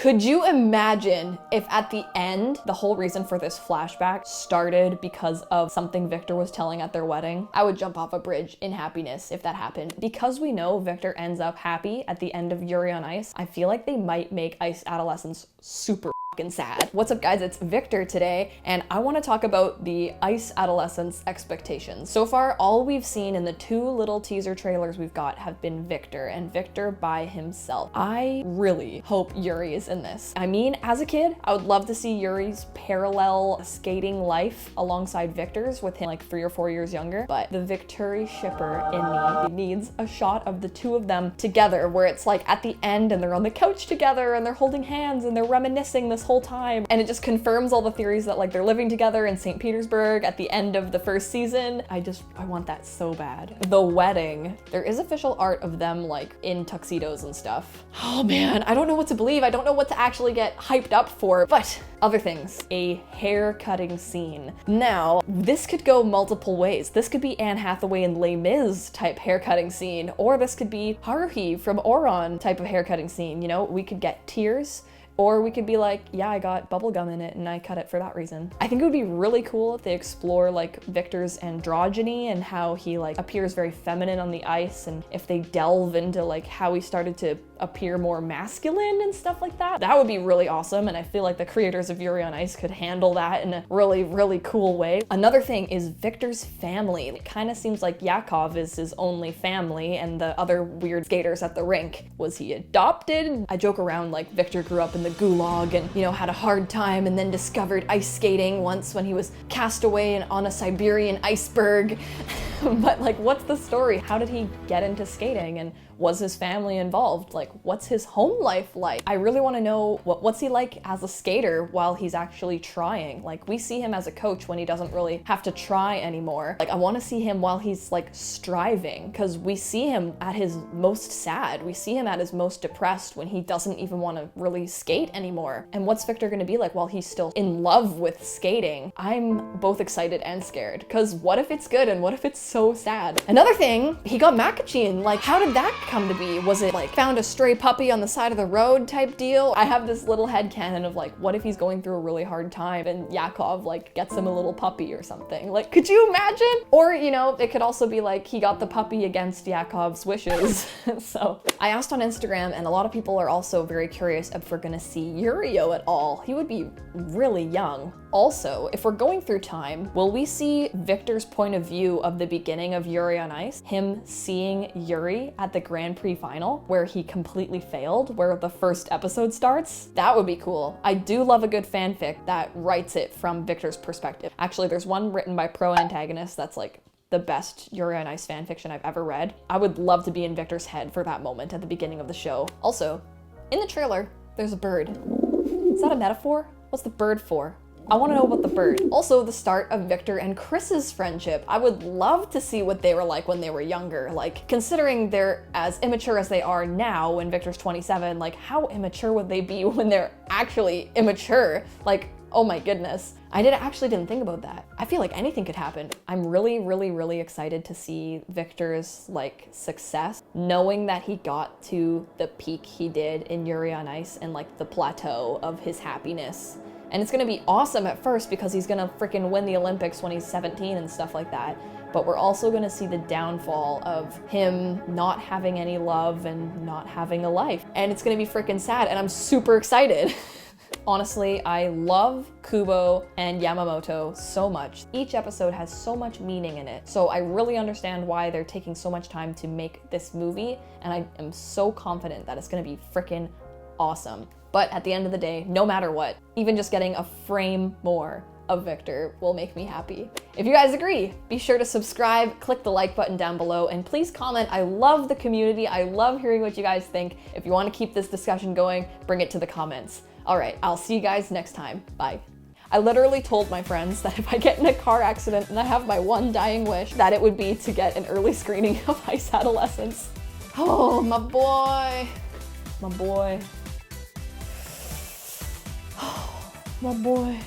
Could you imagine if at the end, the whole reason for this flashback started because of something Victor was telling at their wedding? I would jump off a bridge in happiness if that happened. Because we know Victor ends up happy at the end of Yuri on Ice, I feel like they might make Ice Adolescence super fucking sad. What's up guys, it's Victor today, and I want to talk about the Ice Adolescence expectations. So far, all we've seen in the 2 little teaser trailers we've got have been Victor, and Victor by himself. I really hope Yuri is in this. I mean, as a kid, I would love to see Yuri's parallel skating life alongside Victor's, with him like 3 or 4 years younger, but the Victuri shipper in me needs a shot of the 2 of them together, where it's like at the end and they're on the couch together and they're holding hands and they're reminiscing this whole time, and it just confirms all the theories that like they're living together in St. Petersburg at the end of the first season. I want that so bad. The wedding, there is official art of them like in tuxedos and stuff. Oh man, I don't know what to believe. I don't know what to actually get hyped up for, but other things. A hair cutting scene. Now, this could go multiple ways. This could be Anne Hathaway and Les Mis type hair cutting scene, or this could be Haruhi from Oron type of hair cutting scene. You know, we could get tears, or we could be like, yeah, I got bubblegum in it and I cut it for that reason. I think it would be really cool if they explore like Victor's androgyny and how he like appears very feminine on the ice, and if they delve into like how he started to appear more masculine and stuff like that. That would be really awesome, and I feel like the creators of Yuri on Ice could handle that in a really, really cool way. Another thing is Victor's family. It kind of seems like Yakov is his only family, and the other weird skaters at the rink. Was he adopted? I joke around like Victor grew up in the gulag and, you know, had a hard time and then discovered ice skating once when he was cast away on a Siberian iceberg. But like, what's the story? How did he get into skating, and was his family involved? Like, what's his home life like? I really want to know what's he like as a skater while he's actually trying. Like, we see him as a coach when he doesn't really have to try anymore. Like, I want to see him while he's like striving, because we see him at his most sad. We see him at his most depressed when he doesn't even want to really skate anymore. And what's Victor going to be like while he's still in love with skating? I'm both excited and scared, because what if it's good and what if it's so sad? Another thing, he got Macachine. Like, how did that come to be? Was it like found a stray puppy on the side of the road type deal? I have this little headcanon of like, what if he's going through a really hard time and Yakov like gets him a little puppy or something? Like, could you imagine? Or, you know, it could also be like he got the puppy against Yakov's wishes. So I asked on Instagram, and a lot of people are also very curious if we're gonna see Yurio at all. He would be really young. Also, if we're going through time, will we see Victor's point of view of the beginning of Yuri on Ice? Him seeing Yuri at the Grand Prix final, where he completely failed, where the first episode starts? That would be cool. I do love a good fanfic that writes it from Victor's perspective. Actually, there's one written by Pro Antagonist that's like the best Yuri on Ice fanfiction I've ever read. I would love to be in Victor's head for that moment at the beginning of the show. Also, in the trailer, there's a bird. Is that a metaphor? What's the bird for? I want to know about the bird. Also, the start of Victor and Chris's friendship. I would love to see what they were like when they were younger. Like, considering they're as immature as they are now when Victor's 27, like how immature would they be when they're actually immature? Like, oh my goodness. I actually didn't think about that. I feel like anything could happen. I'm really, really, really excited to see Victor's like success, knowing that he got to the peak he did in Yuri on Ice and like the plateau of his happiness. And it's gonna be awesome at first because he's gonna freaking win the Olympics when he's 17 and stuff like that. But we're also gonna see the downfall of him not having any love and not having a life. And it's gonna be freaking sad, and I'm super excited. Honestly, I love Kubo and Yamamoto so much. Each episode has so much meaning in it. So I really understand why they're taking so much time to make this movie, and I am so confident that it's gonna be freaking awesome. But at the end of the day, no matter what, even just getting a frame more of Victor will make me happy. If you guys agree, be sure to subscribe, click the like button down below, and please comment. I love the community. I love hearing what you guys think. If you want to keep this discussion going, bring it to the comments. All right, I'll see you guys next time. Bye. I literally told my friends that if I get in a car accident and I have my one dying wish, that it would be to get an early screening of Ice Adolescence. Oh, my boy. My boy. My boy.